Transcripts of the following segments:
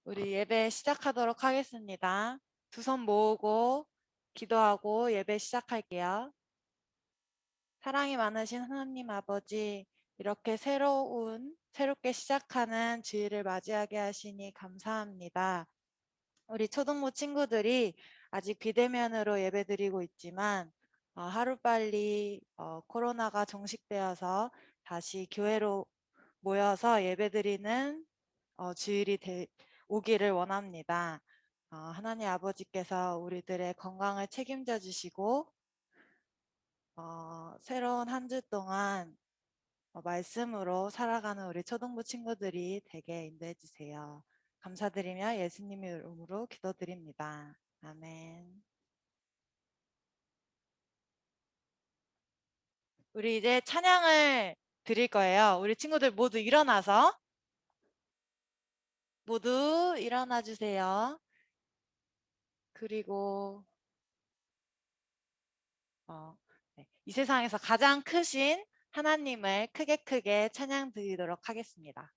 우리 예배 시작하도록 하겠습니다. 두 손 모으고 기도하고 예배 시작할게요. 사랑이 많으신 하나님 아버지, 이렇게 새롭게 시작하는 주일을 맞이하게 하시니 감사합니다. 우리 초등부 친구들이 아직 비대면으로 예배드리고 있지만 하루빨리 코로나가 종식되어서 다시 교회로 모여서 예배드리는 주일이 오기를 원합니다. 하나님 아버지께서 우리들의 건강을 책임져 주시고 새로운 한 주 동안 말씀으로 살아가는 우리 초등부 친구들이 되게 인도해 주세요. 감사드리며 예수님의 이름으로 기도드립니다. 아멘. 우리 이제 찬양을 드릴 거예요. 우리 친구들 모두 일어나서 모두 일어나 주세요. 그리고 이 세상에서 가장 크신 하나님을 크게 찬양 드리도록 하겠습니다.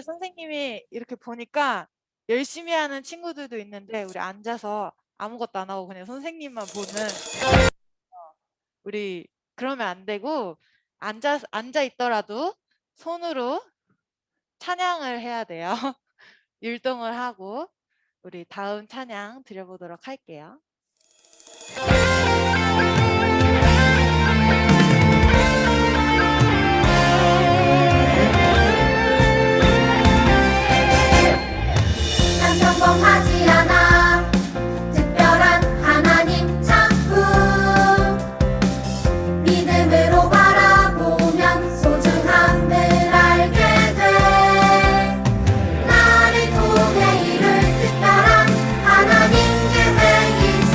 선생님이 이렇게 보니까 열심히 하는 친구들도 있는데 우리 앉아서 아무것도 안 하고 그냥 선생님만 보는 우리 그러면 안 되고 앉아 있더라도 손으로 찬양을 해야 돼요. 율동을 하고 우리 다음 찬양 드려보도록 할게요. 평범하지 않아 특별한 하나님 작품 믿음으로 바라보면 소중함을 알게 돼 나를 통해 이룰 특별한 하나님 계획이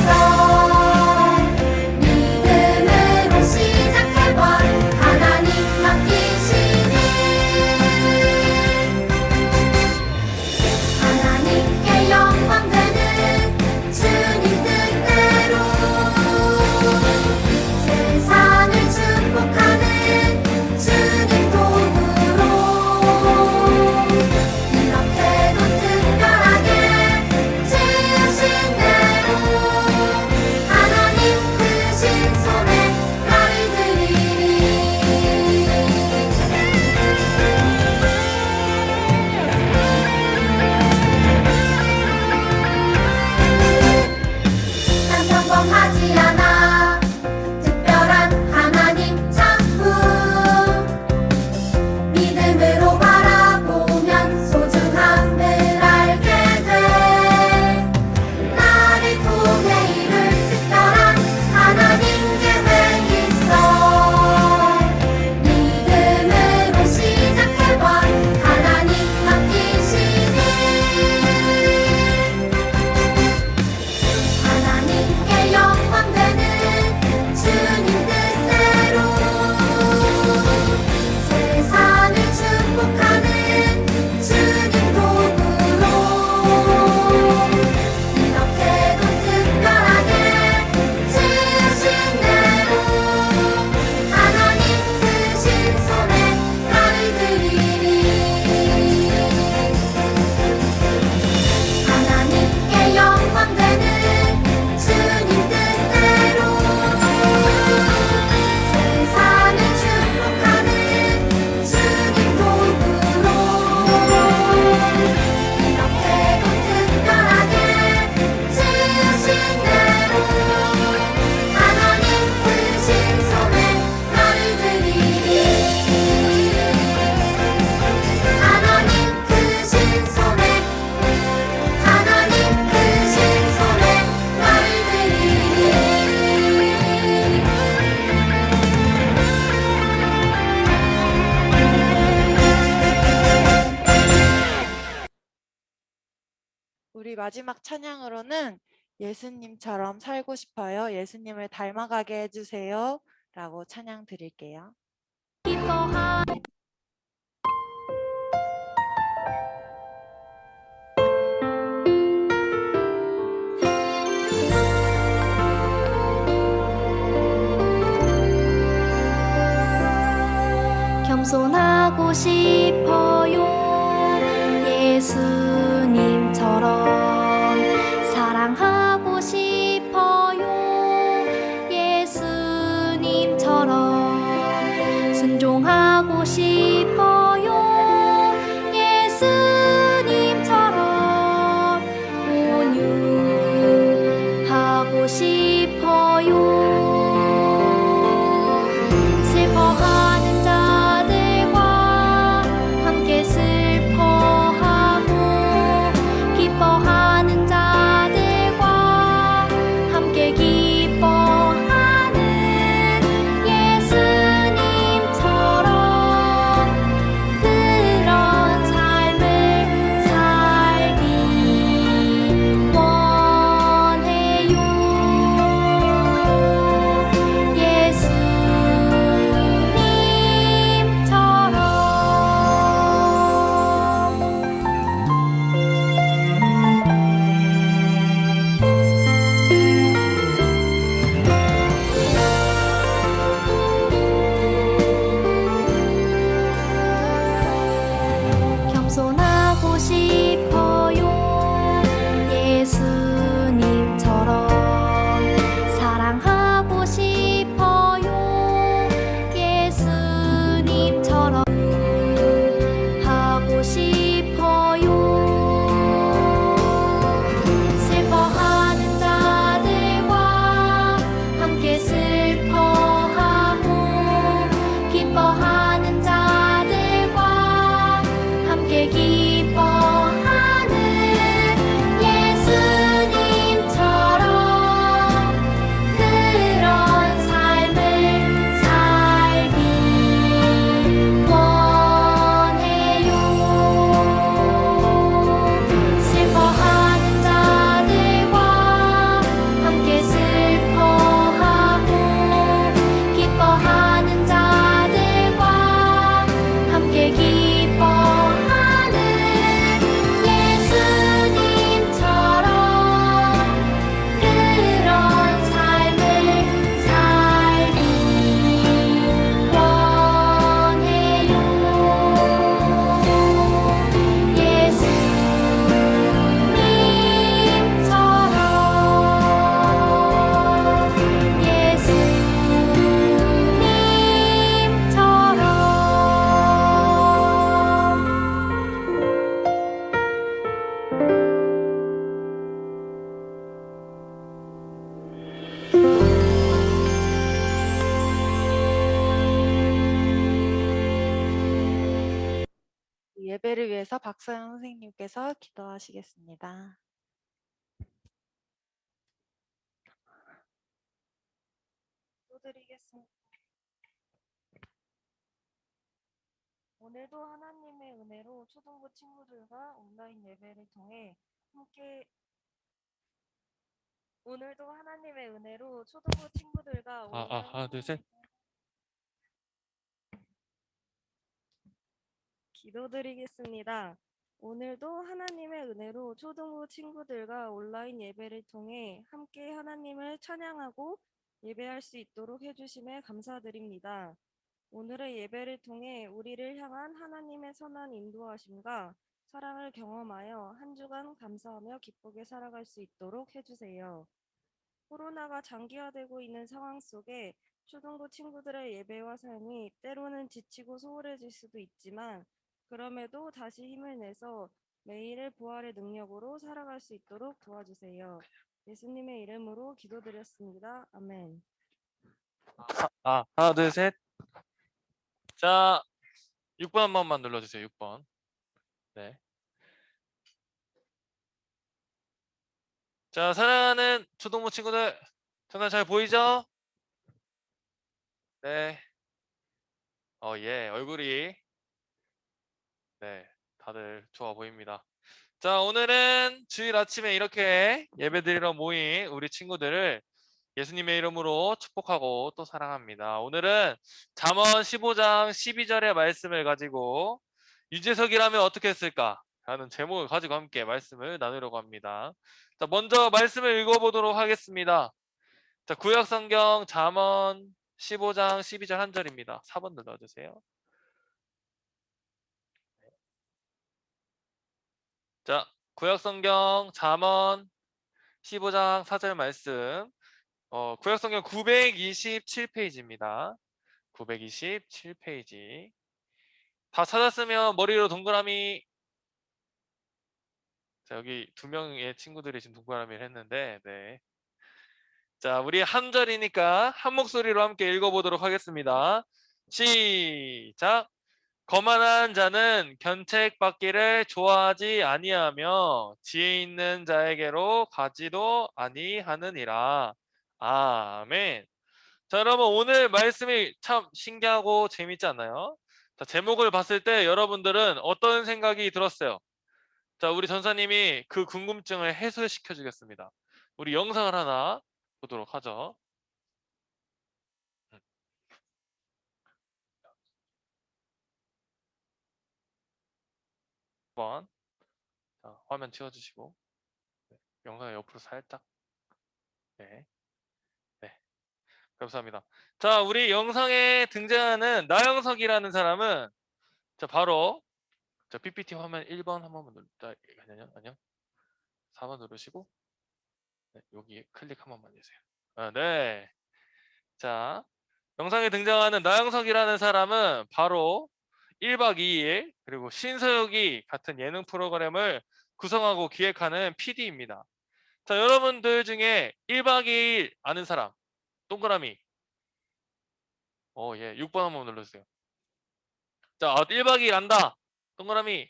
마지막 찬양으로는 예수님처럼 살고 싶어요. 예수님을 닮아가게 해주세요. 라고 찬양 드릴게요. 기뻐하 겸손하고 싶어요. 예수님처럼 사랑하고 싶어요. 예수님처럼 순종하고 싶어요. 예수님처럼 온유하고 싶어요. 슬퍼하는 자들과 함께 슬퍼하고 기뻐하는 자들과 함께 기뻐하는 예수님처럼 그런 삶을 살기 원해요. 겸손하고 싶어요. 예수님처럼 사랑하고 싶어요. 예수님처럼 하고 싶어요. 슬퍼하는 자들과 함께 슬퍼하고 기뻐하는 자들과 함께 기뻐하는 예수님처럼 그런 삶을 살기 원해요. 슬퍼하는 자들과 함께 슬퍼하고 기뻐하는 자들과 함께 기뻐하는 예수님처럼 그런 삶을 살기 원해요. 예배를 위해서 박서영 선생님께서 기도하시겠습니다. 기도드리겠습니다. 오늘도 하나님의 은혜로 초등부 친구들과 온라인 예배를 통해 함께 오늘도 하나님의 은혜로 초등부 친구들과 온라인 하나, 둘, 셋. 기도드리겠습니다. 오늘도 하나님의 은혜로 초등부 친구들과 온라인 예배를 통해 함께 하나님을 찬양하고 예배할 수 있도록 해주심에 감사드립니다. 오늘의 예배를 통해 우리를 향한 하나님의 선한 인도하심과 사랑을 경험하여 한 주간 감사하며 기쁘게 살아갈 수 있도록 해주세요. 코로나가 장기화되고 있는 상황 속에 초등부 친구들의 예배와 삶이 때로는 지치고 소홀해질 수도 있지만 그럼에도 다시 힘을 내서 매일의 부활의 능력으로 살아갈 수 있도록 도와주세요. 예수님의 이름으로 기도드렸습니다. 아멘. 하나, 둘, 셋. 자, 6번 한 번만 눌러주세요. 6번. 네. 자, 사랑하는 초등부 친구들, 정말 잘 보이죠? 네. 예, 얼굴이 네, 다들 좋아 보입니다. 자, 오늘은 주일 아침에 이렇게 예배드리러 모인 우리 친구들을 예수님의 이름으로 축복하고 또 사랑합니다. 오늘은 잠언 15장 12절의 말씀을 가지고 유재석이라면 어떻게 했을까? 라는 제목을 가지고 함께 말씀을 나누려고 합니다. 자, 먼저 말씀을 읽어보도록 하겠습니다. 자, 구약성경 잠언 15장 12절 한 절입니다. 4번 눌러주세요. 자, 구약성경 잠언 15장 4절 말씀. 구약성경 927페이지입니다. 927페이지. 다 찾았으면 머리로 동그라미. 자, 여기 두 명의 친구들이 지금 동그라미를 했는데, 네. 자, 우리 한 절이니까 한 목소리로 함께 읽어보도록 하겠습니다. 시작. 거만한 자는 견책받기를 좋아하지 아니하며 지혜 있는 자에게로 가지도 아니하느니라. 아멘. 자, 여러분 오늘 말씀이 참 신기하고 재밌지 않나요? 자, 제목을 봤을 때 여러분들은 어떤 생각이 들었어요? 자, 우리 전사님이 그 궁금증을 해소시켜 주겠습니다. 우리 영상을 하나 보도록 하죠. 한번 자, 화면 치워주시고 영상 옆으로 살짝. 네, 네, 감사합니다. 자, 우리 영상에 등장하는 나영석이라는 사람은 자 바로 자 PPT 화면 1번 한 번만 눌러. 아니요, 4번 누르시고 네, 여기 클릭 한 번만 해주세요. 아, 네. 자, 영상에 등장하는 나영석이라는 사람은 바로 1박 2일 그리고 신서유기 같은 예능 프로그램을 구성하고 기획하는 PD입니다. 자, 여러분들 중에 1박 2일 아는 사람 동그라미. 예, 6번 한번 눌러주세요. 자, 1박 2일 안다 동그라미.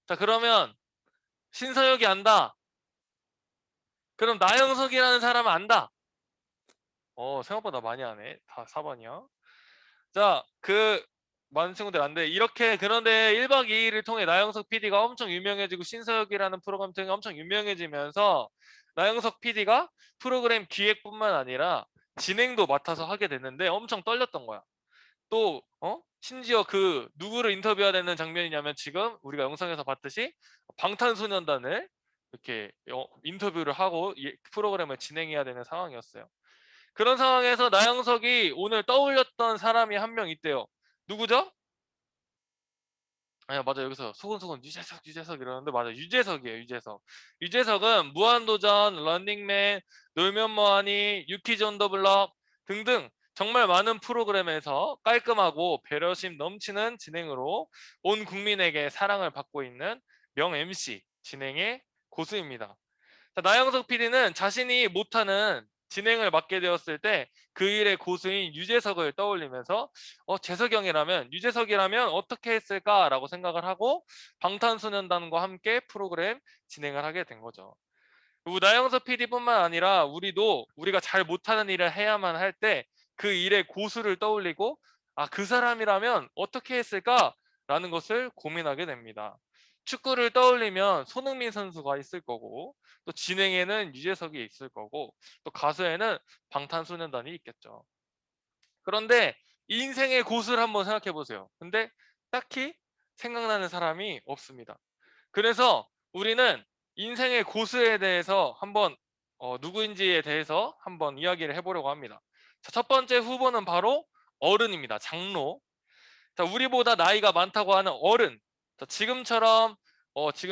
자, 그러면 신서유기 안다. 그럼 나영석이라는 사람은 안다. 생각보다 많이 하네. 다 4번이요. 자, 많은 친구들 안 돼. 이렇게 그런데 1박 2일을 통해 나영석 PD가 엄청 유명해지고 신서유기라는 프로그램 통해 엄청 유명해지면서 나영석 PD가 프로그램 기획뿐만 아니라 진행도 맡아서 하게 됐는데 엄청 떨렸던 거야. 또 심지어 그 누구를 인터뷰해야 되는 장면이냐면 지금 우리가 영상에서 봤듯이 방탄소년단을 이렇게 인터뷰를 하고 프로그램을 진행해야 되는 상황이었어요. 그런 상황에서 나영석이 오늘 떠올렸던 사람이 한 명 있대요. 누구죠? 아니 맞아, 여기서 소곤소곤 유재석 이러는데 맞아, 유재석이에요. 유재석은 무한도전, 런닝맨, 놀면 뭐하니, 유키즈 온 더 블럭 등등 정말 많은 프로그램에서 깔끔하고 배려심 넘치는 진행으로 온 국민에게 사랑을 받고 있는 명 MC 진행의 고수입니다. 자, 나영석 PD는 자신이 못하는 진행을 맡게 되었을 때 그 일의 고수인 유재석을 떠올리면서 유재석이라면 어떻게 했을까라고 생각을 하고 방탄소년단과 함께 프로그램 진행을 하게 된 거죠. 그리고 나영석 PD뿐만 아니라 우리가 잘 못하는 일을 해야만 할 때 그 일의 고수를 떠올리고 그 사람이라면 어떻게 했을까라는 것을 고민하게 됩니다. 축구를 떠올리면 손흥민 선수가 있을 거고 또 진행에는 유재석이 있을 거고 또 가수에는 방탄소년단이 있겠죠. 그런데 인생의 고수를 한번 생각해 보세요. 근데 딱히 생각나는 사람이 없습니다. 그래서 우리는 인생의 고수에 대해서 한번 누구인지에 대해서 한번 이야기를 해보려고 합니다. 자, 첫 번째 후보는 바로 어른입니다. 장로. 자, 우리보다 나이가 많다고 하는 어른. 자, 지금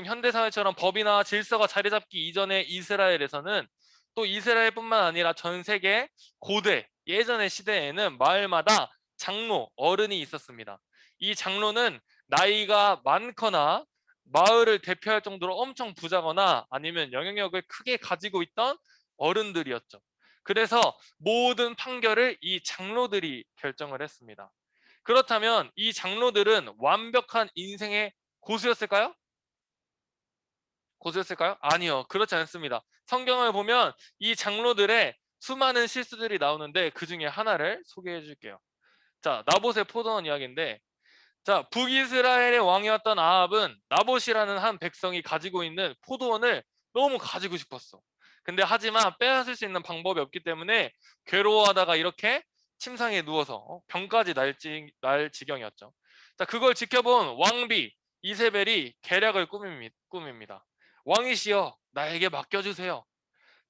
현대사회처럼 법이나 질서가 자리 잡기 이전의 이스라엘에서는 또 이스라엘뿐만 아니라 전 세계 고대 예전의 시대에는 마을마다 장로, 어른이 있었습니다. 이 장로는 나이가 많거나 마을을 대표할 정도로 엄청 부자거나 아니면 영향력을 크게 가지고 있던 어른들이었죠. 그래서 모든 판결을 이 장로들이 결정을 했습니다. 그렇다면 이 장로들은 완벽한 인생의 고수였을까요? 아니요. 그렇지 않습니다. 성경을 보면 이 장로들의 수많은 실수들이 나오는데 그 중에 하나를 소개해 줄게요. 자, 나봇의 포도원 이야기인데 자, 북이스라엘의 왕이었던 아합은 나봇이라는 한 백성이 가지고 있는 포도원을 너무 가지고 싶었어. 근데 하지만 빼앗을 수 있는 방법이 없기 때문에 괴로워하다가 이렇게 침상에 누워서 병까지 날 지경이었죠. 자, 그걸 지켜본 왕비 이세벨이 계략을 꾸밉니다. 왕이시여, 나에게 맡겨주세요.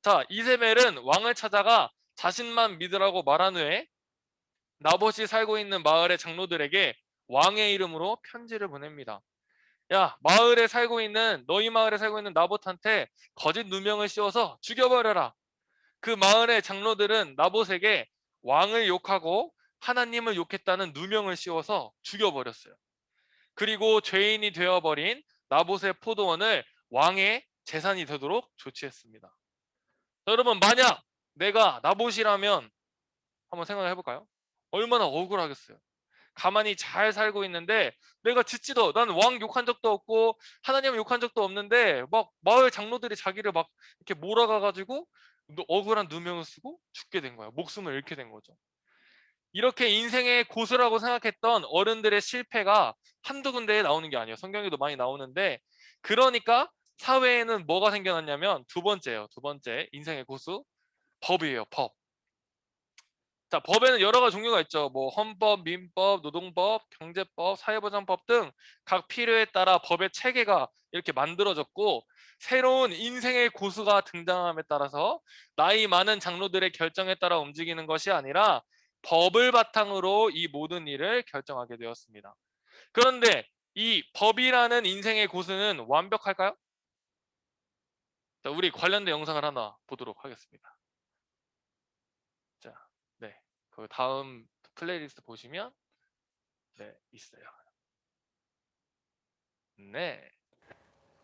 자, 이세벨은 왕을 찾아가 자신만 믿으라고 말한 후에 나봇이 살고 있는 마을의 장로들에게 왕의 이름으로 편지를 보냅니다. 야, 너희 마을에 살고 있는 나봇한테 거짓 누명을 씌워서 죽여버려라. 그 마을의 장로들은 나봇에게 왕을 욕하고 하나님을 욕했다는 누명을 씌워서 죽여버렸어요. 그리고 죄인이 되어버린 나봇의 포도원을 왕의 재산이 되도록 조치했습니다. 자, 여러분, 만약 내가 나봇이라면 한번 생각해 볼까요? 얼마나 억울하겠어요. 가만히 잘 살고 있는데 내가 난 왕 욕한 적도 없고 하나님 욕한 적도 없는데 막 마을 장로들이 자기를 막 이렇게 몰아가 가지고 억울한 누명을 쓰고 죽게 된 거야. 목숨을 잃게 된 거죠. 이렇게 인생의 고수라고 생각했던 어른들의 실패가 한두 군데에 나오는 게 아니에요. 성경에도 많이 나오는데, 그러니까 사회에는 뭐가 생겨났냐면 두 번째 인생의 고수, 법이에요. 법. 자, 법에는 여러 가지 종류가 있죠. 뭐 헌법, 민법, 노동법, 경제법, 사회보장법 등 각 필요에 따라 법의 체계가 이렇게 만들어졌고, 새로운 인생의 고수가 등장함에 따라서 나이 많은 장로들의 결정에 따라 움직이는 것이 아니라 법을 바탕으로 이 모든 일을 결정하게 되었습니다. 그런데 이 법이라는 인생의 고수는 완벽할까요? 자, 우리 관련된 영상을 하나 보도록 하겠습니다. 자, 네. 그 다음 플레이리스트 보시면 있어요. 네.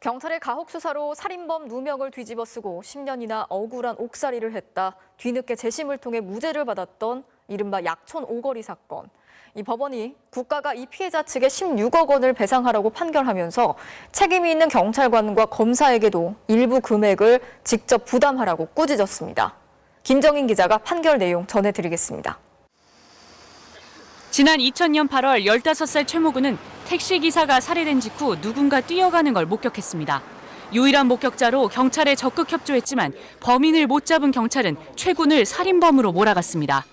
경찰의 가혹 수사로 살인범 누명을 뒤집어쓰고 10년이나 억울한 옥살이를 했다. 뒤늦게 재심을 통해 무죄를 받았던 이른바 약촌 오거리 사건. 이 법원이 국가가 이 피해자 측에 16억 원을 배상하라고 판결하면서 책임이 있는 경찰관과 검사에게도 일부 금액을 직접 부담하라고 꾸짖었습니다. 김정인 기자가 판결 내용 전해드리겠습니다. 지난 2000년 8월 15살 최모근은 택시기사가 살해된 직후 누군가 뛰어가는 걸 목격했습니다. 유일한 목격자로 경찰에 적극 협조했지만 범인을 못 잡은 경찰은 최군을 살인범으로 몰아갔습니다.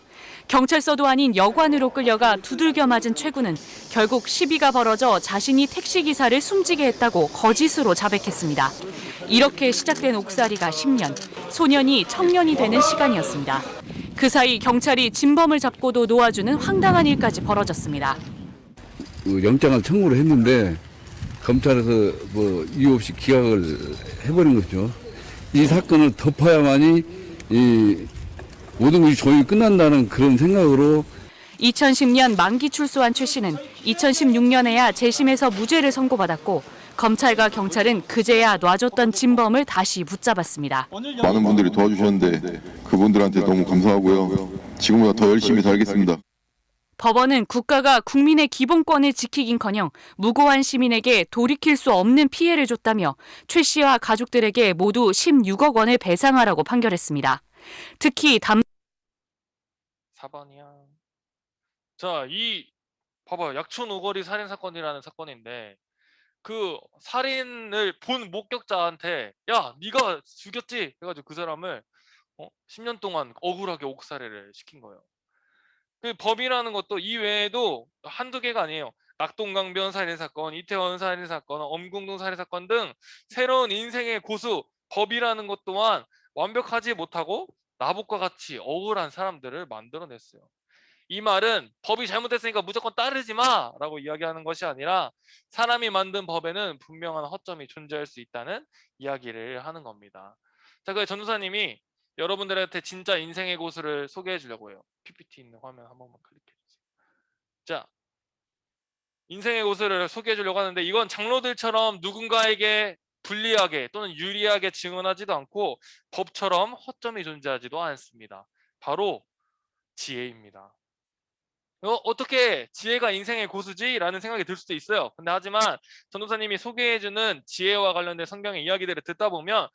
경찰서도 아닌 여관으로 끌려가 두들겨 맞은 최군은 결국 시비가 벌어져 자신이 택시기사를 숨지게 했다고 거짓으로 자백했습니다. 이렇게 시작된 옥살이가 10년, 소년이 청년이 되는 시간이었습니다. 그 사이 경찰이 진범을 잡고도 놓아주는 황당한 일까지 벌어졌습니다. 영장을 청구를 했는데 검찰에서 이유 없이 기각을 해버린 거죠. 이 사건을 덮어야만이 이 모든 것이 조용히 끝난다는 그런 생각으로 2010년 만기 출소한 최 씨는 2016년에야 재심에서 무죄를 선고받았고 검찰과 경찰은 그제야 놔줬던 진범을 다시 붙잡았습니다. 많은 분들이 도와주셨는데 그분들한테 너무 감사하고요. 지금보다 더 열심히 살겠습니다. 법원은 국가가 국민의 기본권을 지키긴커녕 무고한 시민에게 돌이킬 수 없는 피해를 줬다며 최 씨와 가족들에게 모두 16억 원을 배상하라고 판결했습니다. 특히 4번이야. 자, 봐봐. 약촌 오거리 살인 사건이라는 사건인데, 그 살인을 본 목격자한테 야, 네가 죽였지? 해가지고 그 사람을 10년 동안 억울하게 옥살이를 시킨 거예요. 그 법이라는 것도 이 외에도 한두 개가 아니에요. 낙동강변 살인사건, 이태원 살인사건, 엄궁동 살인사건 등 새로운 인생의 고수, 법이라는 것 또한 완벽하지 못하고 나봇과 같이 억울한 사람들을 만들어냈어요. 이 말은 법이 잘못됐으니까 무조건 따르지 마 라고 이야기하는 것이 아니라 사람이 만든 법에는 분명한 허점이 존재할 수 있다는 이야기를 하는 겁니다. 자, 그 전도사님이 여러분들한테 진짜 인생의 고수를 소개해 주려고 해요. PPT 있는 화면 한 번만 클릭해 주세요. 자, 인생의 고수를 소개해 주려고 하는데 이건 장로들처럼 누군가에게 불리하게 또는 유리하게 증언하지도 않고 법처럼 허점이 존재하지도 않습니다. 바로 지혜입니다. 어떻게 지혜가 인생의 고수지? 라는 생각이 들 수도 있어요. 근데 하지만 전도사님이 소개해주는 지혜와 관련된 성경의 이야기들을 듣다 보면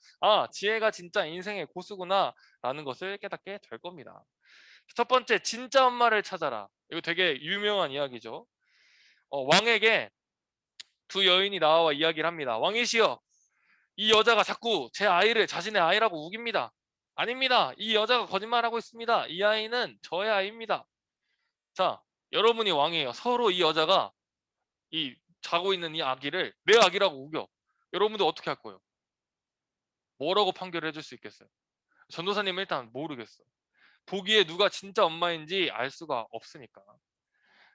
지혜가 진짜 인생의 고수구나 라는 것을 깨닫게 될 겁니다. 첫 번째, 진짜 엄마를 찾아라. 이거 되게 유명한 이야기죠. 왕에게 두 여인이 나와 이야기를 합니다. 왕이시여, 이 여자가 자꾸 제 아이를 자신의 아이라고 우깁니다. 아닙니다. 이 여자가 거짓말하고 있습니다. 이 아이는 저의 아이입니다. 자, 여러분이 왕이에요. 서로 이 여자가 이 자고 있는 이 아기를 내 아기라고 우겨. 여러분들 어떻게 할 거예요? 뭐라고 판결을 해줄 수 있겠어요? 전도사님은 일단 모르겠어. 보기에 누가 진짜 엄마인지 알 수가 없으니까.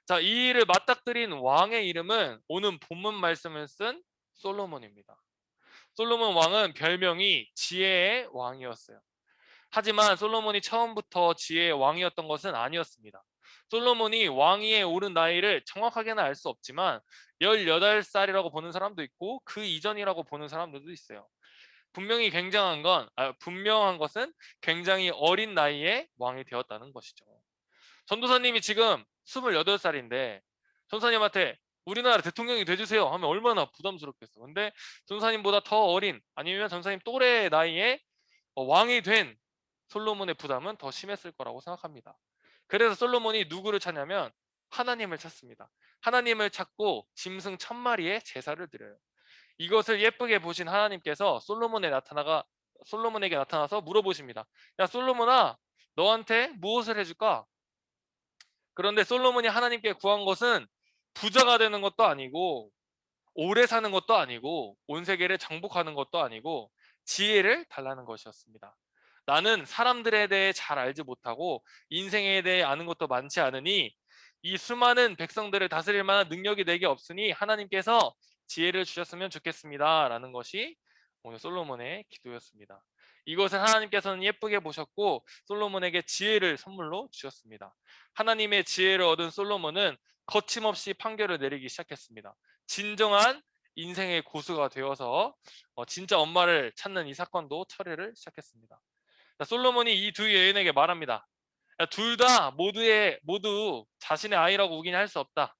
자, 이 일을 맞닥뜨린 왕의 이름은 오늘 본문 말씀을 쓴 솔로몬입니다. 솔로몬 왕은 별명이 지혜의 왕이었어요. 하지만 솔로몬이 처음부터 지혜의 왕이었던 것은 아니었습니다. 솔로몬이 왕위에 오른 나이를 정확하게는 알 수 없지만 18살이라고 보는 사람도 있고 그 이전이라고 보는 사람들도 있어요. 분명한 것은 굉장히 어린 나이에 왕이 되었다는 것이죠. 전도사님이 지금 28살인데 전도사님한테 우리나라 대통령이 돼주세요 하면 얼마나 부담스럽겠어. 근데 전도사님보다 더 어린 아니면 전도사님 또래 나이에 왕이 된 솔로몬의 부담은 더 심했을 거라고 생각합니다. 그래서 솔로몬이 누구를 찾냐면 하나님을 찾습니다. 하나님을 찾고 짐승 1000마리의 제사를 드려요. 이것을 예쁘게 보신 하나님께서 솔로몬에게 나타나서 물어보십니다. 야, 솔로몬아, 너한테 무엇을 해줄까? 그런데 솔로몬이 하나님께 구한 것은 부자가 되는 것도 아니고 오래 사는 것도 아니고 온 세계를 정복하는 것도 아니고 지혜를 달라는 것이었습니다. 나는 사람들에 대해 잘 알지 못하고 인생에 대해 아는 것도 많지 않으니 이 수많은 백성들을 다스릴 만한 능력이 내게 없으니 하나님께서 지혜를 주셨으면 좋겠습니다 라는 것이 오늘 솔로몬의 기도였습니다. 이것을 하나님께서는 예쁘게 보셨고 솔로몬에게 지혜를 선물로 주셨습니다. 하나님의 지혜를 얻은 솔로몬은 거침없이 판결을 내리기 시작했습니다. 진정한 인생의 고수가 되어서 진짜 엄마를 찾는 이 사건도 처리를 시작했습니다. 솔로몬이 이 두 여인에게 말합니다. 둘 다 모두 자신의 아이라고 우긴 할 수 없다.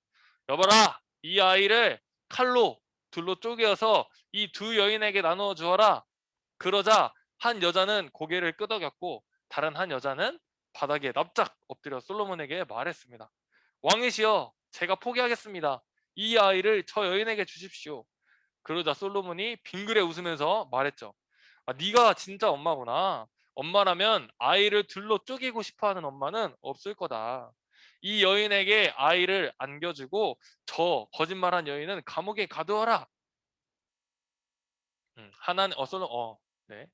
여봐라, 이 아이를 칼로 둘로 쪼개어서 이 두 여인에게 나누어 주어라. 그러자 한 여자는 고개를 끄덕였고 다른 한 여자는 바닥에 납작 엎드려 솔로몬에게 말했습니다. 왕이시여, 제가 포기하겠습니다. 이 아이를 저 여인에게 주십시오. 그러자 솔로몬이 빙그레 웃으면서 말했죠. 네가 진짜 엄마구나. 엄마라면 아이를 둘로 쪼개고 싶어하는 엄마는 없을 거다. 이 여인에게 아이를 안겨주고 저 거짓말한 여인은 감옥에 가두어라. 네.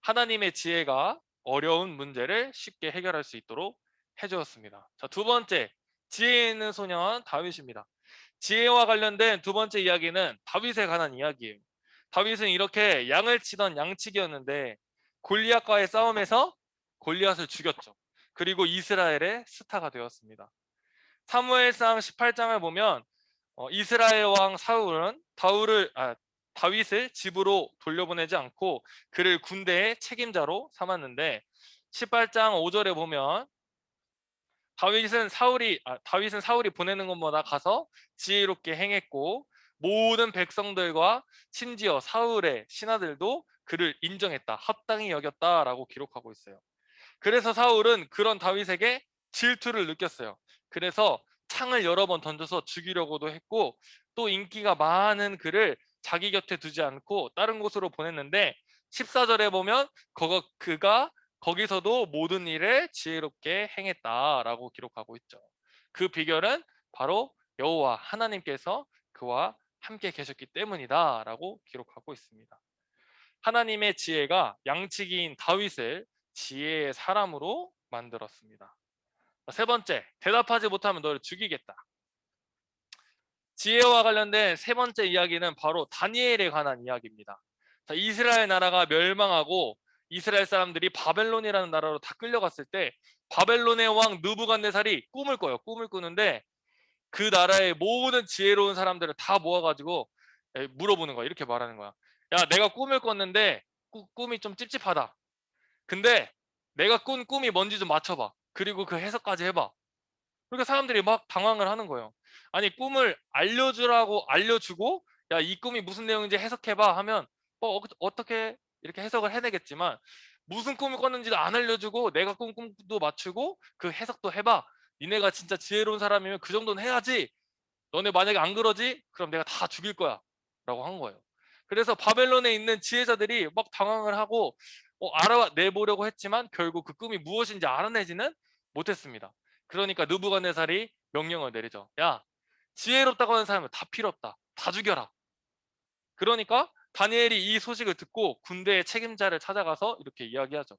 하나님의 지혜가 어려운 문제를 쉽게 해결할 수 있도록 해주었습니다. 자, 두 번째, 지혜 있는 소년 다윗입니다. 지혜와 관련된 두 번째 이야기는 다윗에 관한 이야기예요. 다윗은 이렇게 양을 치던 양치기였는데 골리앗과의 싸움에서 골리앗을 죽였죠. 그리고 이스라엘의 스타가 되었습니다. 사무엘상 18장을 보면 이스라엘 왕 사울은 다윗을 집으로 돌려보내지 않고 그를 군대의 책임자로 삼았는데 18장 5절에 보면 다윗은 사울이 보내는 것마다 가서 지혜롭게 행했고 모든 백성들과 심지어 사울의 신하들도 그를 인정했다, 합당히 여겼다라고 기록하고 있어요. 그래서 사울은 그런 다윗에게 질투를 느꼈어요. 그래서 창을 여러 번 던져서 죽이려고도 했고 또 인기가 많은 그를 자기 곁에 두지 않고 다른 곳으로 보냈는데 14절에 보면 그가 거기서도 모든 일을 지혜롭게 행했다라고 기록하고 있죠. 그 비결은 바로 여호와 하나님께서 그와 함께 계셨기 때문이다라고 기록하고 있습니다. 하나님의 지혜가 양치기인 다윗을 지혜의 사람으로 만들었습니다. 세 번째, 대답하지 못하면 너를 죽이겠다. 지혜와 관련된 세 번째 이야기는 바로 다니엘에 관한 이야기입니다. 자, 이스라엘 나라가 멸망하고 이스라엘 사람들이 바벨론이라는 나라로 다 끌려갔을 때 바벨론의 왕 느부갓네살이 꿈을 꿔요. 꿈을 꾸는데 그 나라의 모든 지혜로운 사람들을 다 모아가지고 물어보는 거야. 이렇게 말하는 거야. 야, 내가 꿈을 꿨는데 꿈이 좀 찝찝하다. 근데 내가 꾼 꿈이 뭔지 좀 맞춰봐. 그리고 그 해석까지 해봐. 그러니까 사람들이 막 당황을 하는 거예요. 아니, 꿈을 알려주고 야, 이 꿈이 무슨 내용인지 해석해봐 하면 어떻게 이렇게 해석을 해내겠지만 무슨 꿈을 꿨는지도 안 알려주고 내가 꾼 꿈도 맞추고 그 해석도 해봐. 니네가 진짜 지혜로운 사람이면 그 정도는 해야지 너네 만약에 안 그러지? 그럼 내가 다 죽일 거야 라고 한 거예요. 그래서 바벨론에 있는 지혜자들이 막 당황을 하고 알아내보려고 했지만 결국 그 꿈이 무엇인지 알아내지는 못했습니다. 그러니까 느부갓네살이 명령을 내리죠. 야, 지혜롭다고 하는 사람은 다 필요 없다. 다 죽여라. 그러니까 다니엘이 이 소식을 듣고 군대의 책임자를 찾아가서 이렇게 이야기하죠.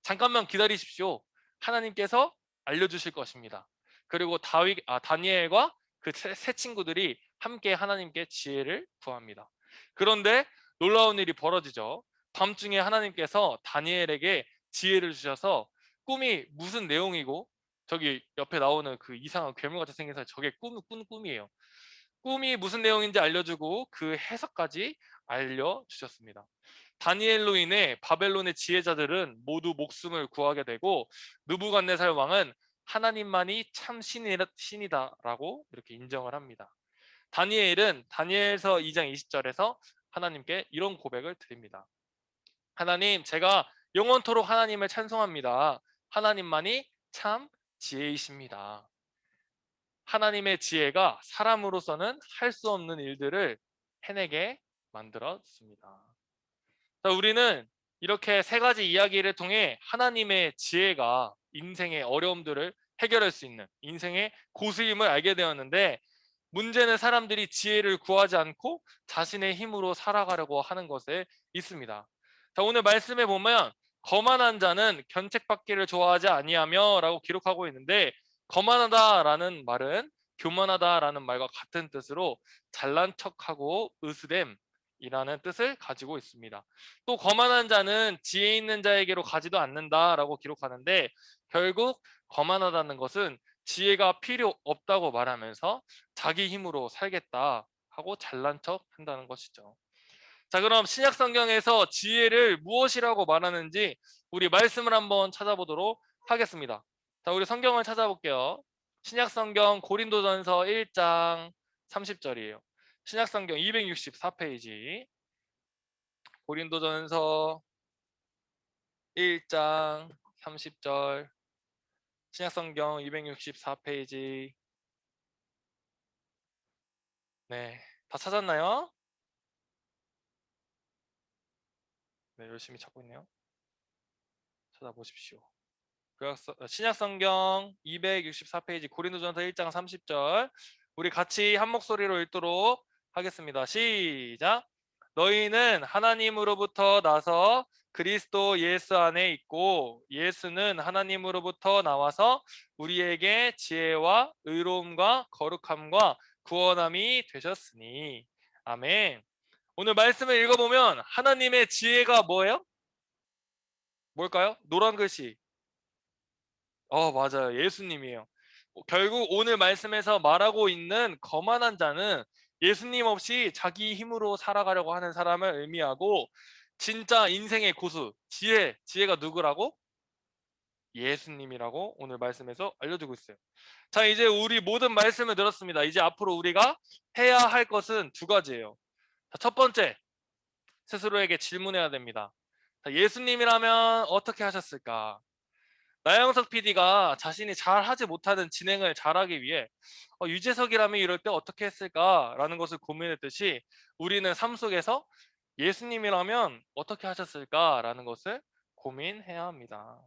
잠깐만 기다리십시오. 하나님께서 알려주실 것입니다. 그리고 다니엘과 그 세 친구들이 함께 하나님께 지혜를 구합니다. 그런데 놀라운 일이 벌어지죠. 밤중에 하나님께서 다니엘에게 지혜를 주셔서 꿈이 무슨 내용이고, 저기 옆에 나오는 그 이상한 괴물같이 생긴 사람, 저게 꿈이에요. 꿈이 무슨 내용인지 알려주고 그 해석까지 알려주셨습니다. 다니엘로 인해 바벨론의 지혜자들은 모두 목숨을 구하게 되고 느부갓네살 왕은 하나님만이 참 신이다라고 이렇게 인정을 합니다. 다니엘은 다니엘서 2장 20절에서 하나님께 이런 고백을 드립니다. 하나님, 제가 영원토록 하나님을 찬송합니다. 하나님만이 참 지혜이십니다. 하나님의 지혜가 사람으로서는 할 수 없는 일들을 해내게 만들었습니다. 자, 우리는 이렇게 세 가지 이야기를 통해 하나님의 지혜가 인생의 어려움들을 해결할 수 있는 인생의 고수임을 알게 되었는데, 문제는 사람들이 지혜를 구하지 않고 자신의 힘으로 살아가려고 하는 것에 있습니다. 자, 오늘 말씀에 보면 거만한 자는 견책받기를 좋아하지 아니하며 라고 기록하고 있는데, 거만하다라는 말은 교만하다라는 말과 같은 뜻으로 잘난 척하고 으스댐이라는 뜻을 가지고 있습니다. 또 거만한 자는 지혜 있는 자에게로 가지도 않는다라고 기록하는데, 결국 거만하다는 것은 지혜가 필요 없다고 말하면서 자기 힘으로 살겠다 하고 잘난 척 한다는 것이죠. 자, 그럼 신약 성경에서 지혜를 무엇이라고 말하는지 우리 말씀을 한번 찾아보도록 하겠습니다. 자, 우리 성경을 찾아볼게요. 신약 성경 고린도전서 1장 30절이에요. 신약 성경 264페이지. 고린도전서 1장 30절. 신약 성경 264페이지. 네, 다 찾았나요? 네, 열심히 찾고 있네요. 찾아보십시오. 신약 성경 264페이지 고린도전서 1장 30절. 우리 같이 한 목소리로 읽도록 하겠습니다. 시작. 너희는 하나님으로부터 나서 그리스도 예수 안에 있고 예수는 하나님으로부터 나와서 우리에게 지혜와 의로움과 거룩함과 구원함이 되셨으니. 아멘. 오늘 말씀을 읽어보면 하나님의 지혜가 뭐예요? 뭘까요? 노란 글씨. 맞아요. 예수님이에요. 결국 오늘 말씀에서 말하고 있는 거만한 자는 예수님 없이 자기 힘으로 살아가려고 하는 사람을 의미하고, 진짜 인생의 고수, 지혜가 누구라고? 예수님이라고 오늘 말씀에서 알려주고 있어요. 자, 이제 우리 모든 말씀을 들었습니다. 이제 앞으로 우리가 해야 할 것은 두 가지예요. 자, 첫 번째, 스스로에게 질문해야 됩니다. 자, 예수님이라면 어떻게 하셨을까? 나영석 PD가 자신이 잘 하지 못하는 진행을 잘하기 위해 유재석이라면 이럴 때 어떻게 했을까라는 것을 고민했듯이, 우리는 삶 속에서 예수님이라면 어떻게 하셨을까라는 것을 고민해야 합니다.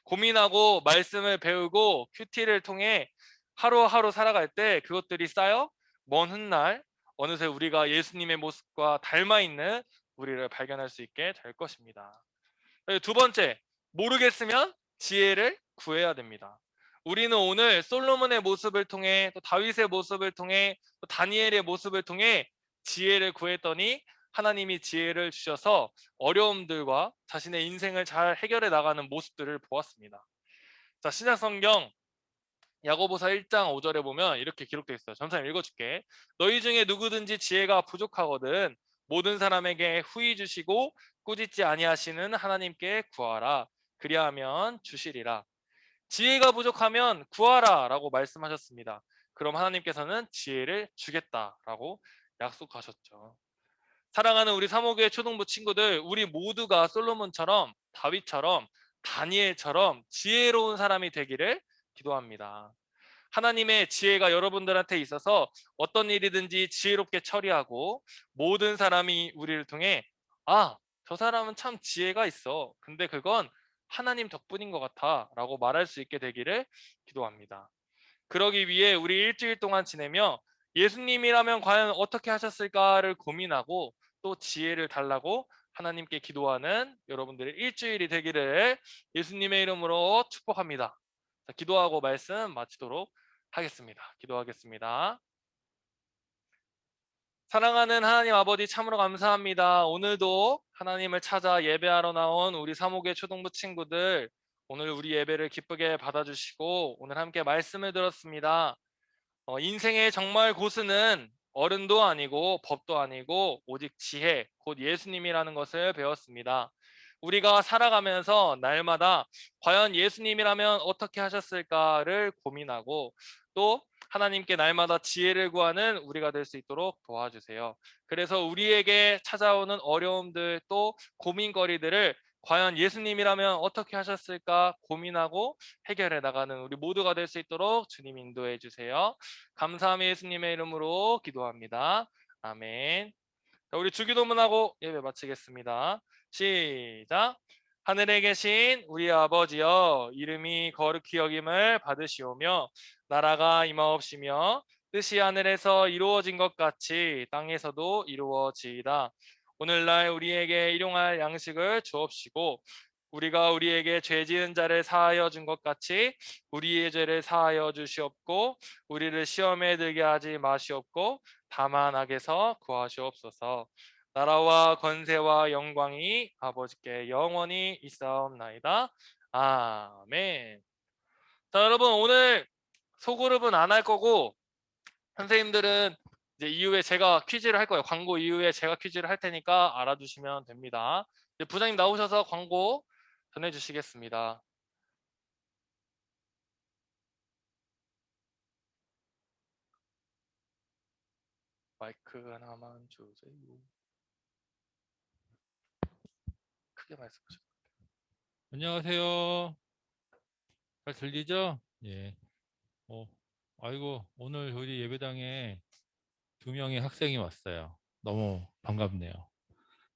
고민하고 말씀을 배우고 큐티를 통해 하루하루 살아갈 때 그것들이 쌓여 먼 훗날 어느새 우리가 예수님의 모습과 닮아 있는 우리를 발견할 수 있게 될 것입니다. 두 번째, 모르겠으면 지혜를 구해야 됩니다. 우리는 오늘 솔로몬의 모습을 통해, 또 다윗의 모습을 통해, 또 다니엘의 모습을 통해 지혜를 구했더니 하나님이 지혜를 주셔서 어려움들과 자신의 인생을 잘 해결해 나가는 모습들을 보았습니다. 자, 신약 성경 야고보서 1장 5절에 보면 이렇게 기록되어 있어요. 전사님 읽어줄게. 너희 중에 누구든지 지혜가 부족하거든 모든 사람에게 후히 주시고 꾸짖지 아니하시는 하나님께 구하라. 그리하면 주시리라. 지혜가 부족하면 구하라 라고 말씀하셨습니다. 그럼 하나님께서는 지혜를 주겠다라고 약속하셨죠. 사랑하는 우리 사모교회 초등부 친구들, 우리 모두가 솔로몬처럼, 다윗처럼, 다니엘처럼 지혜로운 사람이 되기를 기도합니다. 하나님의 지혜가 여러분들한테 있어서 어떤 일이든지 지혜롭게 처리하고 모든 사람이 우리를 통해 아, 저 사람은 참 지혜가 있어. 근데 그건 하나님 덕분인 것 같아 라고 말할 수 있게 되기를 기도합니다. 그러기 위해 우리 일주일 동안 지내며 예수님이라면 과연 어떻게 하셨을까를 고민하고 또 지혜를 달라고 하나님께 기도하는 여러분들의 일주일이 되기를 예수님의 이름으로 축복합니다. 자, 기도하고 말씀 마치도록 하겠습니다. 기도하겠습니다. 사랑하는 하나님 아버지 참으로 감사합니다. 오늘도 하나님을 찾아 예배하러 나온 우리 사목의 초등부 친구들 오늘 우리 예배를 기쁘게 받아주시고 오늘 함께 말씀을 들었습니다. 인생의 정말 고수는 어른도 아니고 법도 아니고 오직 지혜, 곧 예수님이라는 것을 배웠습니다. 우리가 살아가면서 날마다 과연 예수님이라면 어떻게 하셨을까를 고민하고 또 하나님께 날마다 지혜를 구하는 우리가 될 수 있도록 도와주세요. 그래서 우리에게 찾아오는 어려움들 또 고민거리들을 과연 예수님이라면 어떻게 하셨을까 고민하고 해결해 나가는 우리 모두가 될 수 있도록 주님 인도해 주세요. 감사함이 예수님의 이름으로 기도합니다. 아멘. 자, 우리 주기도문하고 예배 마치겠습니다. 시작. 하늘에 계신 우리 아버지여, 이름이 거룩히 여김을 받으시오며 나라가 임하옵시며 뜻이 하늘에서 이루어진 것 같이 땅에서도 이루어지이다. 오늘날 우리에게 일용할 양식을 주옵시고 우리가 우리에게 죄 지은 자를 사하여 준 것 같이 우리의 죄를 사하여 주시옵고 우리를 시험에 들게 하지 마시옵고 다만 악에서 구하시옵소서. 나라와 권세와 영광이 아버지께 영원히 있사옵나이다. 아멘. 자, 여러분 오늘 소그룹은 안 할 거고 선생님들은 이제 이후에 제가 퀴즈를 할 거예요. 광고 이후에 제가 퀴즈를 할 테니까 알아두시면 됩니다. 이제 부장님 나오셔서 광고 전해주시겠습니다. 마이크 하나만 주세요. 크게 말씀하세요. 안녕하세요. 잘 들리죠? 예. 아이고, 오늘 우리 예배당에 2명의 학생이 왔어요. 너무 반갑네요.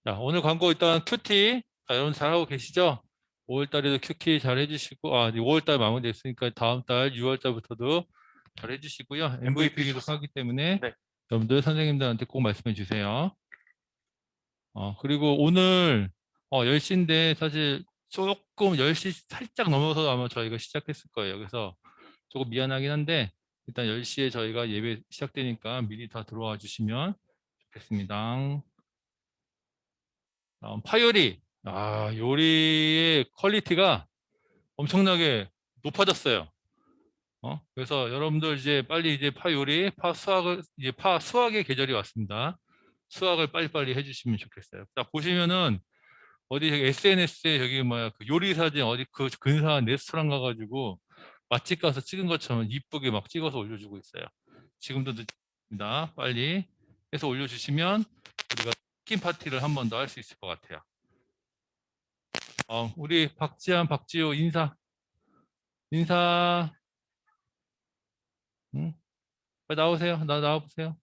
자, 오늘 광고 일단 큐티. 자, 여러분 잘하고 계시죠? 5월달에도 큐티 잘 해주시고, 5월달 마무리됐으니까 다음 달 6월달부터도 잘 해주시고요. MVP기도 하기 때문에 네. 여러분들 선생님들한테 꼭 말씀해 주세요. 그리고 오늘 10시인데 사실 조금 10시 살짝 넘어서 아마 저희가 시작했을 거예요. 그래서 조금 미안하긴 한데 일단 10시에 저희가 예배 시작되니까 미리 다 들어와 주시면 좋겠습니다. 다음 파요리. 요리의 퀄리티가 엄청나게 높아졌어요. 그래서 여러분들 이제 빨리 이제 파요리, 수학의 계절이 왔습니다. 수학을 빨리빨리 해주시면 좋겠어요. 자, 보시면은 어디 SNS에 여기 그 요리 사진 어디 그 근사한 레스토랑 가가지고 맛집 가서 찍은 것처럼 이쁘게 막 찍어서 올려주고 있어요. 지금도 늦습니다. 빨리 해서 올려주시면 우리가 치킨 파티를 한 번 더 할 수 있을 것 같아요. 우리 박지한, 박지호 인사. 응? 빨리 나오세요. 나와보세요.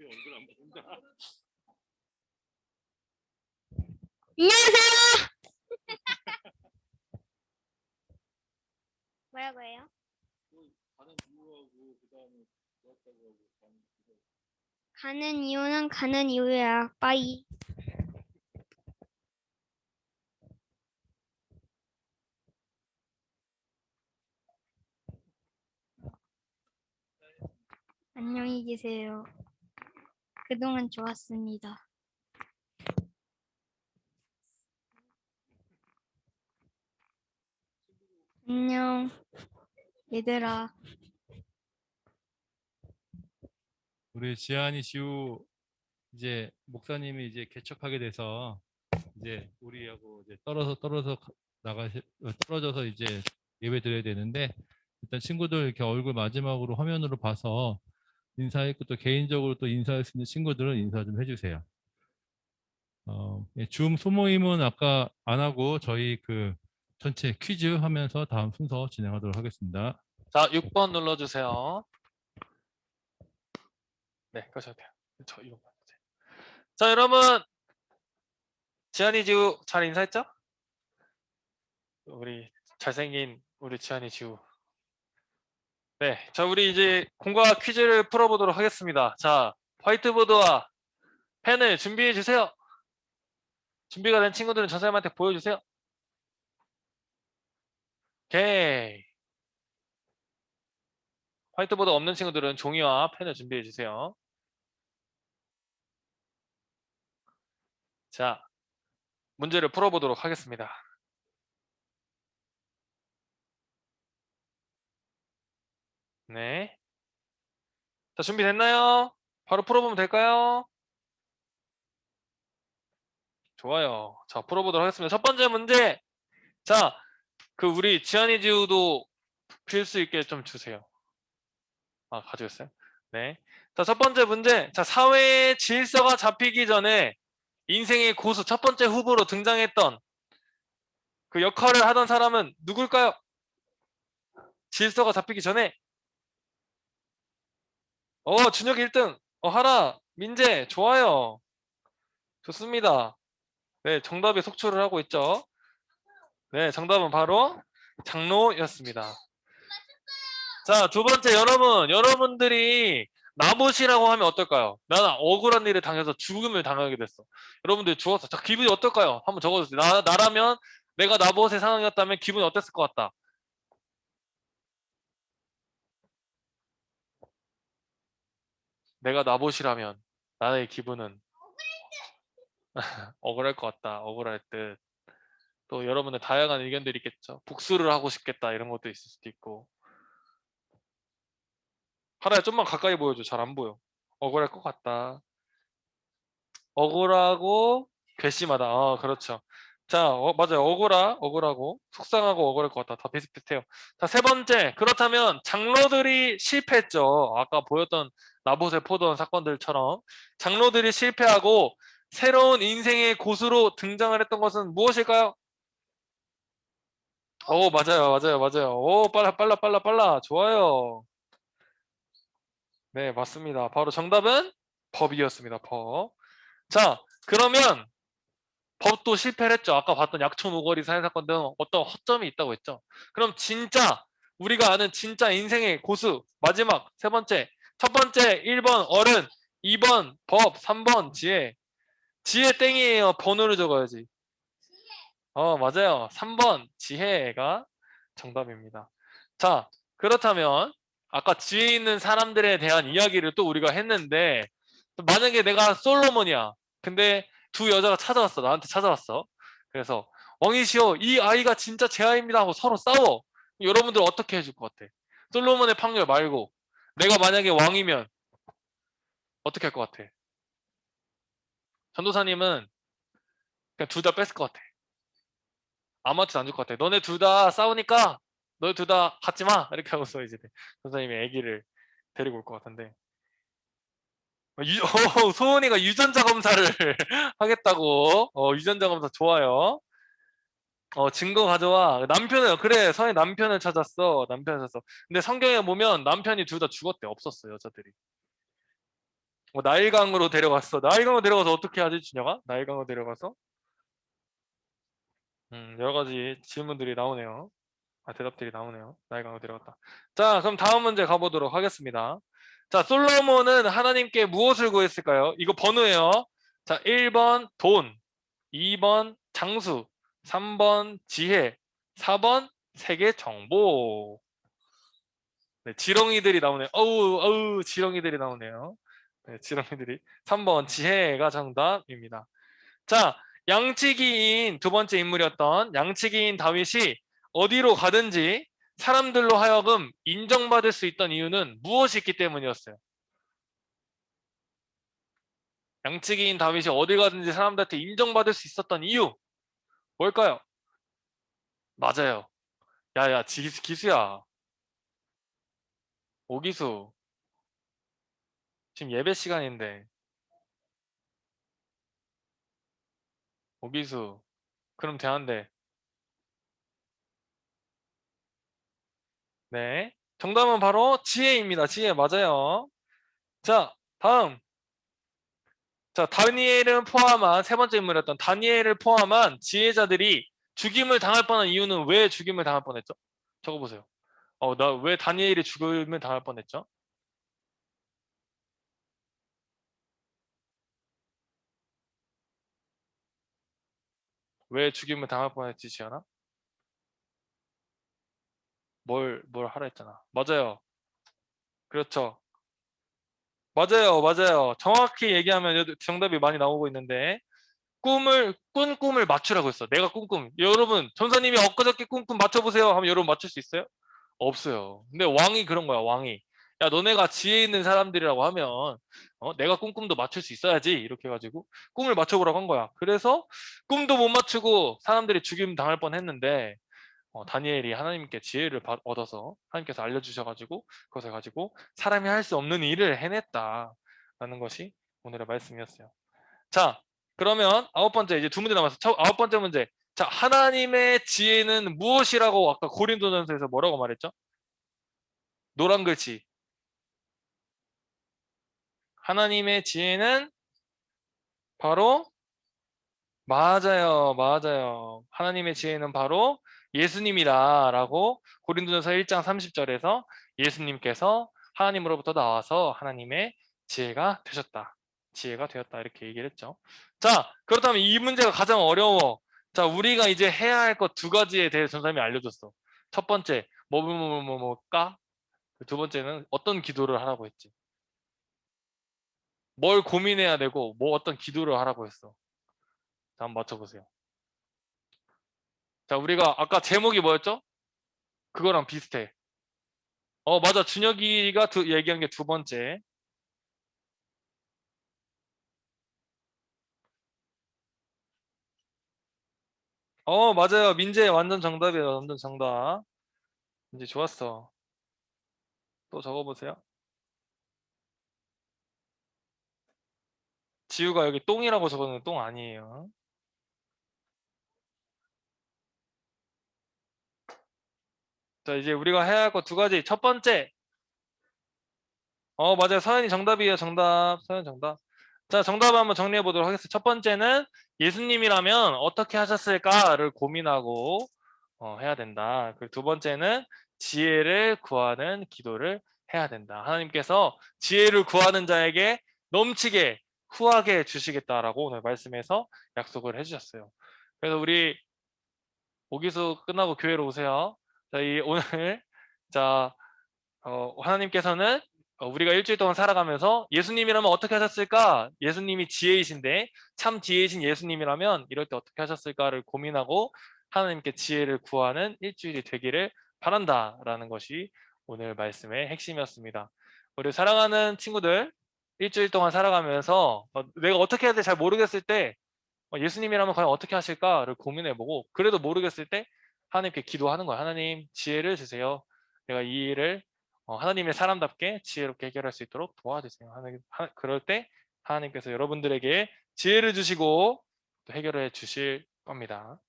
얼굴 안 보인다. 안녕하세요. 뭐라고 해요? 가는 이유는 가는 이유야. 빠이. 안녕히 계세요. 그동안 좋았습니다. 안녕, 얘들아. 우리 지한이 지우 이제 목사님이 이제 개척하게 돼서 이제 우리하고 이제 떨어져서 이제 예배 드려야 되는데 일단 친구들 이렇게 얼굴 마지막으로 화면으로 봐서 인사했고 또 개인적으로 또 인사할 수 있는 친구들은 인사 좀 해주세요. 예, 줌 소모임은 아까 안 하고 저희 그 전체 퀴즈 하면서 다음 순서 진행하도록 하겠습니다. 자, 6번 눌러주세요. 네, 끄셔도 돼요. 저 이거 봐요. 자, 여러분, 지한이 지우 잘 인사했죠? 우리 잘생긴 우리 지한이 지우. 네, 자, 우리 이제 공과 퀴즈를 풀어보도록 하겠습니다. 자, 화이트보드와 펜을 준비해 주세요. 준비가 된 친구들은 선생님한테 보여주세요. 오케이. 화이트보드 없는 친구들은 종이와 펜을 준비해 주세요. 자, 문제를 풀어보도록 하겠습니다. 네. 자, 준비됐나요? 바로 풀어보면 될까요? 좋아요. 자, 풀어보도록 하겠습니다. 첫 번째 문제. 자, 그 우리 지한이 지우도 필 수 있게 좀 주세요. 아, 가져왔어요? 네. 자, 첫 번째 문제. 자, 사회의 질서가 잡히기 전에 인생의 고수 첫 번째 후보로 등장했던 그 역할을 하던 사람은 누굴까요? 질서가 잡히기 전에. 준혁 1등. 하라. 민재. 좋아요. 좋습니다. 네, 정답이 속출을 하고 있죠. 네, 정답은 바로 장로였습니다. 자, 두 번째 여러분들이 나봇이라고 하면 어떨까요? 나는 억울한 일을 당해서 죽음을 당하게 됐어. 여러분들 죽었어. 자, 기분이 어떨까요? 한번 적어주세요. 나라면 내가 나봇의 상황이었다면 기분이 어땠을 것 같다. 내가 나봇이라면 나의 기분은 억울할 것 같다. 억울할 듯. 또 여러분의 다양한 의견들이 있겠죠. 복수를 하고 싶겠다. 이런 것도 있을 수도 있고. 하라야 좀만 가까이 보여줘. 잘 안 보여. 억울할 것 같다. 억울하고 괘씸하다. 그렇죠. 자, 맞아요. 억울하고 속상하고 억울할 것 같다. 다 비슷비슷해요. 자, 세 번째. 그렇다면 장로들이 실패했죠. 아까 보였던 나봇의 포도원 사건들처럼 장로들이 실패하고 새로운 인생의 고수로 등장을 했던 것은 무엇일까요? 맞아요. 빨라. 좋아요. 네, 맞습니다. 바로 정답은 법이었습니다. 법. 자, 그러면 법도 실패를 했죠. 아까 봤던 약촌 오거리 살인사건 등 어떤 허점이 있다고 했죠. 그럼 진짜 우리가 아는 진짜 인생의 고수 마지막 세 번째. 첫 번째 1번 어른, 2번 법, 3번 지혜. 지혜 땡이에요. 번호를 적어야지. 맞아요. 3번 지혜가 정답입니다. 자, 그렇다면 아까 지혜 있는 사람들에 대한 이야기를 또 우리가 했는데 만약에 내가 솔로몬이야. 근데 두 여자가 찾아왔어. 나한테 찾아왔어. 그래서 왕이시여 이 아이가 진짜 제 아이입니다 하고 서로 싸워. 여러분들 어떻게 해줄 것 같아? 솔로몬의 판결 말고 내가 만약에 왕이면 어떻게 할 것 같아? 전도사님은 그냥 둘 다 뺐을 것 같아. 아무한테도 안 줄 것 같아. 너네 둘 다 싸우니까 너네 둘 다 같지 마. 이렇게 하고서 이제 전도사님이 아기를 데리고 올 것 같은데 소은이가 유전자 검사를 하겠다고. 유전자 검사 좋아요. 증거 가져와. 그래 서은이 남편을 찾았어. 근데 성경에 보면 남편이 둘 다 죽었대. 없었어 여자들이. 나일강으로 데려갔어. 나일강으로 데려가서 어떻게 하지 준혁아? 나일강으로 데려가서 여러 가지 질문들이 나오네요. 대답들이 나오네요. 나일강으로 데려갔다. 자, 그럼 다음 문제 가보도록 하겠습니다. 자, 솔로몬은 하나님께 무엇을 구했을까요? 이거 번호예요. 자, 1번 돈, 2번 장수, 3번 지혜, 4번 세계 정보. 네, 지렁이들이 나오네요. 지렁이들이 나오네요. 네, 지렁이들이. 3번 지혜가 정답입니다. 자, 양치기인 두 번째 인물이었던 양치기인 다윗이 어디로 가든지 사람들로 하여금 인정받을 수 있던 이유는 무엇이 있기 때문이었어요? 양치기인 다윗이 어디 가든지 사람들한테 인정받을 수 있었던 이유 뭘까요? 맞아요. 야야 기수야. 오기수. 지금 예배 시간인데. 오기수. 그럼 대한대. 네. 정답은 바로 지혜입니다. 지혜 맞아요. 자, 다음. 자, 다니엘은 포함한 세 번째 인물이었던 다니엘을 포함한 지혜자들이 죽임을 당할 뻔한 이유는 왜 죽임을 당할 뻔했죠? 적어보세요. 나 왜 다니엘이 죽임을 당할 뻔했죠? 왜 죽임을 당할 뻔했지, 지연아? 뭘 하라 했잖아. 맞아요. 그렇죠. 맞아요, 맞아요. 정확히 얘기하면 정답이 많이 나오고 있는데 꾼 꿈을 맞추라고 했어. 내가 꾼. 여러분, 전사님이 엊그저께 꾼 꿈 맞춰보세요 하면 여러분 맞출 수 있어요? 없어요. 근데 왕이 그런 거야, 왕이. 야, 너네가 지혜 있는 사람들이라고 하면 내가 꾼 꿈도 맞출 수 있어야지 이렇게 해가지고 꿈을 맞춰보라고 한 거야. 그래서 꿈도 못 맞추고 사람들이 죽임 당할 뻔했는데 다니엘이 하나님께 지혜를 얻어서 하나님께서 알려주셔가지고 그것을 가지고 사람이 할 수 없는 일을 해냈다라는 것이 오늘의 말씀이었어요. 자, 그러면 아홉 번째 이제 두 문제 남았어. 아홉 번째 문제. 자, 하나님의 지혜는 무엇이라고 아까 고린도전서에서 뭐라고 말했죠? 노란 글씨. 하나님의 지혜는 바로 맞아요. 맞아요. 하나님의 지혜는 바로 예수님이다라고 고린도전서 1장 30절에서 예수님께서 하나님으로부터 나와서 하나님의 지혜가 되셨다. 지혜가 되었다. 이렇게 얘기를 했죠. 자, 그렇다면 이 문제가 가장 어려워. 자, 우리가 이제 해야 할 것 두 가지에 대해 전사님이 알려줬어. 첫 번째, 뭐까? 두 번째는 어떤 기도를 하라고 했지. 뭘 고민해야 되고 뭐 어떤 기도를 하라고 했어. 자, 한번 맞춰보세요. 자, 우리가 아까 제목이 뭐였죠? 그거랑 비슷해. 맞아. 준혁이가 얘기한 게 두 번째. 맞아요. 민재 완전 정답이에요. 완전 정답. 이제 좋았어. 또 적어보세요. 지우가 여기 똥이라고 적었는데 똥 아니에요. 자, 이제 우리가 해야 할 거 두 가지. 첫 번째. 맞아요. 서현이 정답이에요. 정답. 서현 정답. 자, 정답 한번 정리해 보도록 하겠습니다. 첫 번째는 예수님이라면 어떻게 하셨을까를 고민하고 해야 된다. 그리고 두 번째는 지혜를 구하는 기도를 해야 된다. 하나님께서 지혜를 구하는 자에게 넘치게 후하게 주시겠다라고 오늘 말씀에서 약속을 해주셨어요. 그래서 우리 오기수 끝나고 교회로 오세요. 자, 오늘 자 하나님께서는 우리가 일주일 동안 살아가면서 예수님이라면 어떻게 하셨을까? 예수님이 지혜이신데 참 지혜이신 예수님이라면 이럴 때 어떻게 하셨을까를 고민하고 하나님께 지혜를 구하는 일주일이 되기를 바란다라는 것이 오늘 말씀의 핵심이었습니다. 우리 사랑하는 친구들, 일주일 동안 살아가면서 내가 어떻게 해야 돼 잘 모르겠을 때 예수님이라면 과연 어떻게 하실까를 고민해보고 그래도 모르겠을 때 하나님께 기도하는 거야. 하나님 지혜를 주세요. 내가 이 일을 하나님의 사람답게 지혜롭게 해결할 수 있도록 도와주세요. 그럴 때 하나님께서 여러분들에게 지혜를 주시고 또 해결해 주실 겁니다.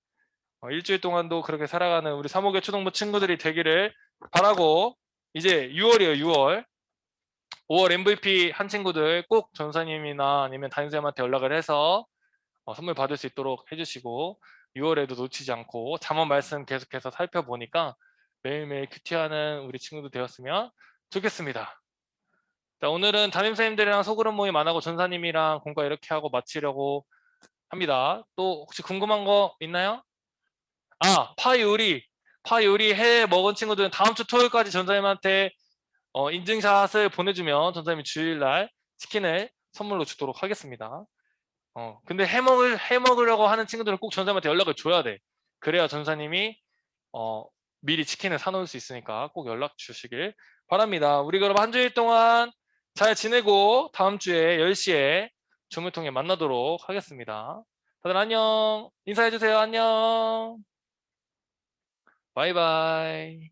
일주일 동안도 그렇게 살아가는 우리 사목의 초등부 친구들이 되기를 바라고 이제 6월이에요. 6월. 5월 MVP 한 친구들 꼭 전사님이나 아니면 담임선생님한테 연락을 해서 선물 받을 수 있도록 해주시고 6월에도 놓치지 않고 잠언 말씀 계속해서 살펴보니까 매일매일 큐티하는 우리 친구도 되었으면 좋겠습니다. 자, 오늘은 담임선생님들이랑 소그룹 모임 안 하고 전사님이랑 공과 이렇게 하고 마치려고 합니다. 또 혹시 궁금한 거 있나요? 파 요리 해 먹은 친구들은 다음 주 토요일까지 전사님한테 인증샷을 보내주면 전사님이 주일날 치킨을 선물로 주도록 하겠습니다. 근데 해 먹으려고 하는 친구들은 꼭 전사님한테 연락을 줘야 돼. 그래야 전사님이 미리 치킨을 사놓을 수 있으니까 꼭 연락 주시길 바랍니다. 우리 그럼 한 주일 동안 잘 지내고 다음 주에 10시에 줌을 통해 만나도록 하겠습니다. 다들 안녕. 인사해 주세요. 안녕. 바이바이.